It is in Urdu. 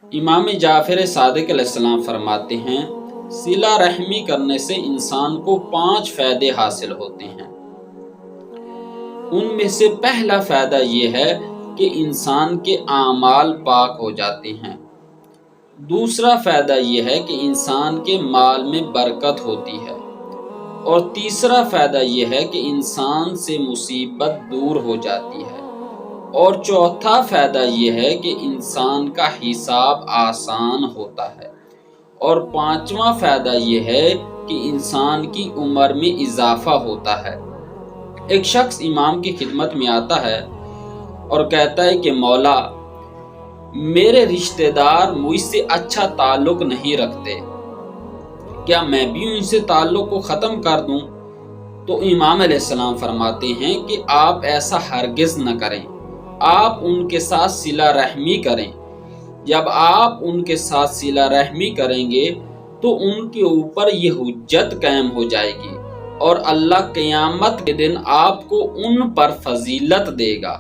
امام جعفر صادق علیہ السلام فرماتے ہیں صلہ رحمی کرنے سے انسان کو 5 فائدے حاصل ہوتے ہیں۔ ان میں سے پہلا فائدہ یہ ہے کہ انسان کے اعمال پاک ہو جاتے ہیں۔ دوسرا فائدہ یہ ہے کہ انسان کے مال میں برکت ہوتی ہے، اور تیسرا فائدہ یہ ہے کہ انسان سے مصیبت دور ہو جاتی ہے، اور چوتھا فائدہ یہ ہے کہ انسان کا حساب آسان ہوتا ہے، اور پانچواں فائدہ یہ ہے کہ انسان کی عمر میں اضافہ ہوتا ہے۔ ایک شخص امام کی خدمت میں آتا ہے اور کہتا ہے کہ مولا، میرے رشتہ دار مجھ سے اچھا تعلق نہیں رکھتے، کیا میں بھی ان سے تعلق کو ختم کر دوں؟ تو امام علیہ السلام فرماتے ہیں کہ آپ ایسا ہرگز نہ کریں، آپ ان کے ساتھ صلہ رحمی کریں۔ جب آپ ان کے ساتھ صلہ رحمی کریں گے تو ان کے اوپر یہ حجت قائم ہو جائے گی، اور اللہ قیامت کے دن آپ کو ان پر فضیلت دے گا۔